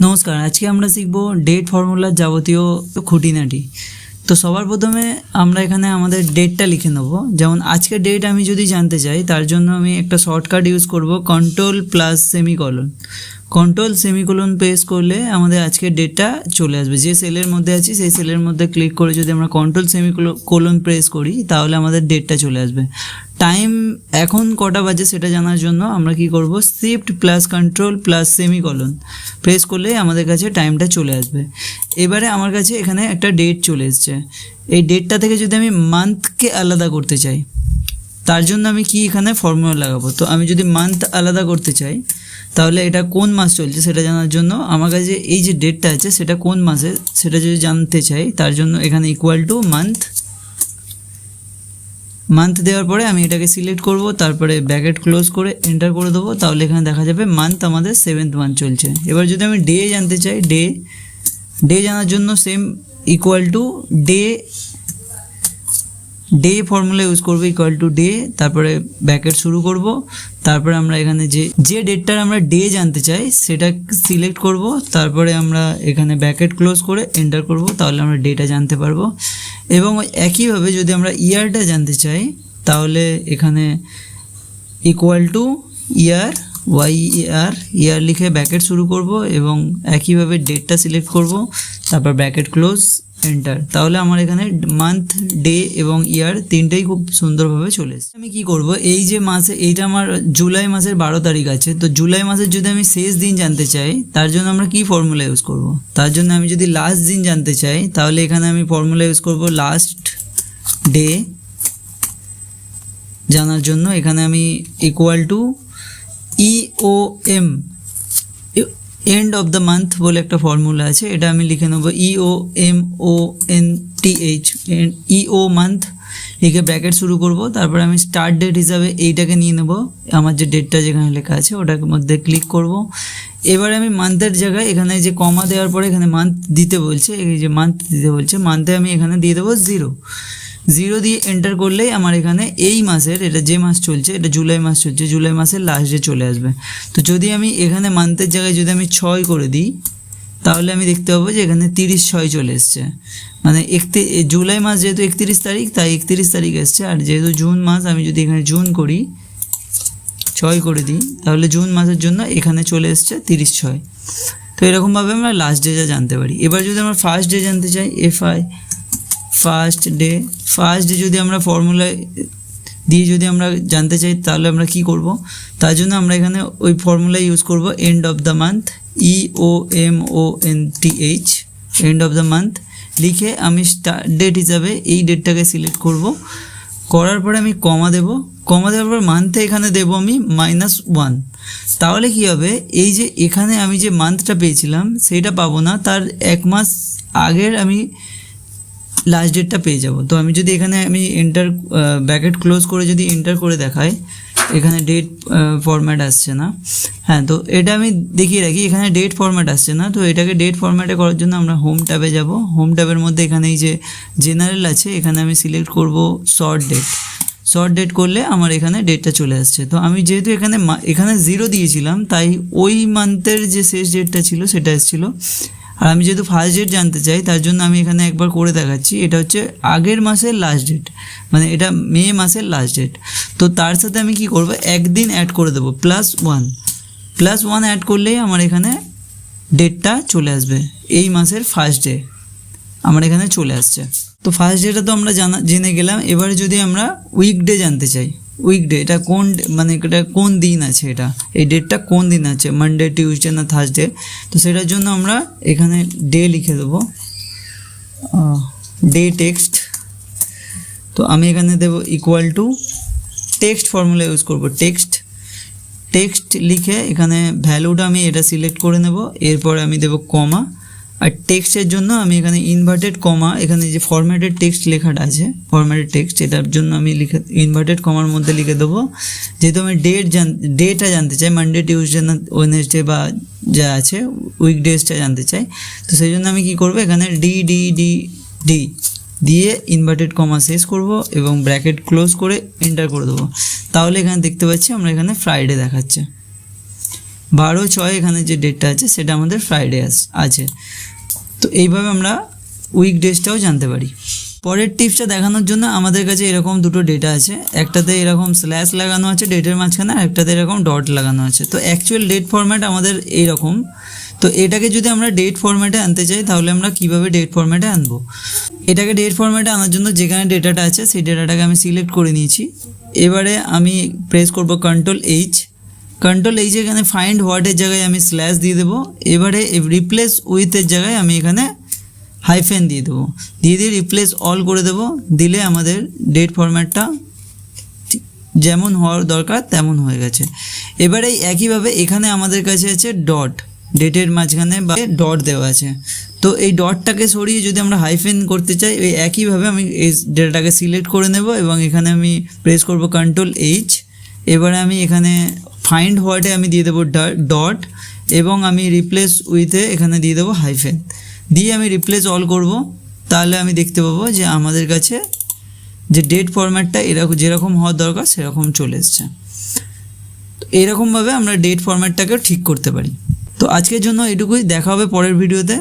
নমস্কার, আজকে আমরা শিখব ডেট ফর্মুলার যাবতীয় খুঁটিনাটি। তো সবার প্রথমে আমরা এখানে আমাদের ডেটটা লিখে নেব। যেমন আজকের ডেট আমি যদি জানতে চাই, তার জন্য আমি একটা শর্টকাট ইউজ করব, control plus semicolon. Control semicolon press করলে আমাদের আজকের ডেটটা চলে আসবে। যে সেলের মধ্যে আছি সেই সেলের মধ্যে ক্লিক করে যদি আমরা কন্ট্রোল সেমিকোলন প্রেস করি, তাহলে আমাদের ডেটটা চলে আসবে। টাইম এখন কটা বাজে সেটা জানার জন্য আমরা কি করব, shift plus control plus semicolon press করলে আমাদের কাছে টাইমটা চলে আসবে। এবারে আমার কাছে এখানে একটা ডেট চলে এসছে। এই ডেটটা থেকে যদি আমি মান্থকে আলাদা করতে চাই, তার জন্য আমি কি এখানে ফর্মুলা লাগাবো। তো আমি যদি মান্থ আলাদা করতে চাই, তাহলে এটা কোন মাস চলছে সেটা জানার জন্য আমার কাছে এই যে ডেটটা আছে সেটা কোন মাসে সেটা যদি জানতে চাই, তার জন্য এখানে ইকুয়াল টু মান্থ দেওয়ার পরে আমি এটাকে সিলেক্ট করব, তারপরে ব্র্যাকেট ক্লোজ করে এন্টার করে দেবো। তাহলে এখানে দেখা যাবে মান্থ আমাদের 7th মান্থ চলছে। এবার যদি আমি ডে জানতে চাই, ডে জানার জন্য same equal to day formula use করবো, ইকুয়াল টু ডে, তারপরে ব্র্যাকেট শুরু করব। তারপরে আমরা এখানে যে ডেটটার আমরা ডে জানতে চাই সেটা সিলেক্ট করব, তারপরে আমরা এখানে ব্র্যাকেট ক্লোজ করে এন্টার করব। তাহলে আমরা ডেটা জানতে পারবো। এবং একইভাবে যদি আমরা ইয়ারটা জানতে চাই, তাহলে এখানে ইকুয়াল টু ইয়ার, ইয়ার লিখে ব্র্যাকেট শুরু করব এবং একইভাবে ডেটটা সিলেক্ট করব, তারপর ব্র্যাকেট ক্লোজ এন্টার। তাহলে আমার এখানে মান্থ, ডে এবং ইয়ার তিনটেই খুব সুন্দরভাবে চলে এসেছে। আমি কি করব, এই যে মাসে, এইটা আমার জুলাই মাসের 12 তারিখ আছে। তো জুলাই মাসের যদি আমি শেষ দিন জানতে চাই, তার জন্য আমরা কি ফর্মুলা ইউজ করব। তার জন্য আমি যদি লাস্ট দিন জানতে চাই, তাহলে এখানে আমি ফর্মুলা ইউজ করব লাস্ট ডে জানার জন্য। এখানে আমি equal to EOM, end of the month বলে একটা ফর্মুলা আছে, এটা আমি লিখে নেবো EOMONTH, EO মান্থ লিখে ব্র্যাকেট শুরু করব। তারপরে আমি স্টার্ট ডেট হিসাবে এইটাকে নিয়ে নেব, আমার যে ডেটটা যেখানে লেখা আছে ওটার মধ্যে ক্লিক করব। এবারে আমি মান্থের জায়গায় এখানে যে কমা দেওয়ার পরে এখানে মান্থ দিতে বলছে, এই যে মান্থ দিতে বলছে, মান্থে আমি এখানে দিয়ে দেবো 0 দিয়ে এন্টার করলেই আমার এখানে এই মাসের, এটা যে মাস চলছে, এটা জুলাই মাস চলছে, জুলাই মাসের লাস্ট ডে চলে আসবে। তো যদি আমি এখানে মান্থের জায়গায় যদি আমি 6 করে দিই, তাহলে আমি দেখতে পাবো যে এখানে 30/6 চলে এসছে। মানে জুলাই মাস যেহেতু 31 তারিখ, তাই 31 তারিখ এসছে। আর যেহেতু জুন মাস, আমি যদি এখানে জুন করি, 6 করে দিই, তাহলে জুন মাসের জন্য এখানে চলে এসছে 30/6। তো এরকমভাবে আমরা লাস্ট ডেটা জানতে পারি। এবার যদি আমরা ফার্স্ট ডে জানতে চাই, FI ফার্স্ট ডে যদি আমরা ফর্মুলা দিয়ে যদি আমরা জানতে চাই, তাহলে আমরা কি করব, তার জন্য আমরা এখানে ওই ফর্মুলা ইউজ করব, end of the month, EOMONTH, end of the month লিখে আমি স্টার্ট ডেট হিসাবে এই ডেটটাকে সিলেক্ট করব। করার পরে আমি কমা দেওয়ার পর মান্থে এখানে দেব আমি -1। তাহলে কি হবে, এই যে এখানে আমি যে মান্থটা পেয়েছিলাম সেইটা পাবো না, তার 1 মাস আগের আমি লাস্ট ডেটটা পেয়ে যাব। তো আমি যদি এখানে আমি এন্টার, ব্র্যাকেট ক্লোজ করে যদি এন্টার করে দেখাই, এখানে ডেট ফরম্যাট আসছে না। হ্যাঁ, তো এটা আমি দেখিয়ে রাখি, এখানে ডেট ফরম্যাট আসছে না। তো এটাকে ডেট ফরম্যাটে করার জন্য আমরা হোম ট্যাবে যাব। হোম ট্যাবের মধ্যে এখানে এই যে জেনারেল আছে, এখানে আমি সিলেক্ট করব শর্ট ডেট করলে আমার এখানে ডেটটা চলে আসছে। তো আমি যেহেতু এখানে 0 দিয়েছিলাম, তাই ওই মান্থের যে শেষ ডেটটা ছিল সেটা এসেছিলো। আর আমি যেহেতু ফার্স্ট ডেট জানতে চাই, তার জন্য আমি এখানে একবার করে দেখাচ্ছি। এটা হচ্ছে আগের মাসের লাস্ট ডেট, মানে এটা মে মাসের লাস্ট ডেট। তো তার সাথে আমি কি করব, একদিন অ্যাড করে দেবো, +1 অ্যাড করলেই আমার এখানে ডেটটা চলে আসবে। এই মাসের ফার্স্ট ডে আমার এখানে চলে আসছে। তো ফার্স্ট ডেটা তো আমরা জেনে গেলাম। এবারে যদি আমরা উইকডে জানতে চাই, উইকডে এটা কোন দিন আছে, এই ডেটটা কোন দিন আছে, মানডে, টিউসডে না থার্সডে। তো সেটার জন্য আমরা এখানে ডে লিখে দেবো, ডে টেক্সট। তো আমি এখানে দেবো equal to text formula use করব, টেক্সট লিখে এখানে ভ্যালুটা আমি এটা সিলেক্ট করে নেব। এরপর আমি দেবো কমা, আর টেক্সটের জন্য আমি এখানে ইনভার্টেড কমা, এখানে যে ফরম্যাটেড টেক্সট লেখাটা আছে, ফরম্যাটেড টেক্সট, এটার জন্য আমি ইনভার্টেড কমার মধ্যে লিখে দেবো। যেহেতু আমি ডেটা জানতে চাই, মানডে, টিউসডে না ওয়েডনেসডে বা যা আছে উইকডেজটা জানতে চাই। তো সেই জন্য আমি কী করবো, এখানে ডি দিয়ে ইনভার্টেড কমা শেষ করব এবং ব্র্যাকেট ক্লোজ করে এন্টার করে দেবো। তাহলে এখানে দেখতে পাচ্ছি আমরা এখানে ফ্রাইডে দেখাচ্ছে। 12/6 এখানে যে ডেটটা আছে সেটা আমাদের ফ্রাইডে আছে। তো এইভাবে আমরা উইকডেজটাও জানতে পারি। পরের টিপসটা দেখানোর জন্য আমাদের কাছে এরকম দুটো ডেটা আছে, একটাতে এরকম স্ল্যাশ লাগানো আছে ডেটের মাঝখানে, আর একটাতে এরকম ডট লাগানো আছে। তো অ্যাকচুয়াল ডেট ফরম্যাট আমাদের এইরকম। তো এটাকে যদি আমরা ডেট ফরম্যাটে আনতে চাই তাহলে আমরা কিভাবে ডেট ফরম্যাটে আনবো? এটাকে ডেট ফরম্যাটে আনার জন্য যেখানে ডেটাটা আছে সেই ডেটাটাকে আমি সিলেক্ট করে নিয়েছি। এবারে আমি প্রেস করব Ctrl+H। এখানে ফাইন্ড হোয়াটের জায়গায় আমি স্ল্যাশ দিয়ে দেবো। এবারে রিপ্লেস উইথের জায়গায় আমি এখানে হাইফেন দিয়ে দেবো, দিয়ে রিপ্লেস অল করে দেবো। দিলে আমাদের ডেট ফরম্যাটটা যেমন হওয়ার দরকার তেমন হয়ে গেছে। এবারে একইভাবে এখানে আমাদের কাছে আছে ডট, ডেটের মাঝখানে বা ডট দেওয়া আছে। তো এই ডটটাকে সরিয়ে যদি আমরা হাইফেন করতে চাই, ওই একইভাবে আমি এই ডেটাটাকে সিলেক্ট করে নেব এবং এখানে আমি প্রেস করব Ctrl+H। এবারে আমি এখানে ফাইন্ড হোয়াটে আমি দিয়ে দেবো ডট এবং আমি রিপ্লেস উইথে এখানে দিয়ে দেবো হাইফেন, দিয়ে আমি রিপ্লেস অল করব। তাহলে আমি দেখতে পাবো যে আমাদের কাছে যে ডেট ফরম্যাটটা এরকম যেরকম হওয়ার দরকার সেরকম চলে এসছে। তো এরকমভাবে আমরা ডেট ফরম্যাটটাকেও ঠিক করতে পারি। তো আজকের জন্য এটুকুই, দেখা হবে পরের ভিডিওতে।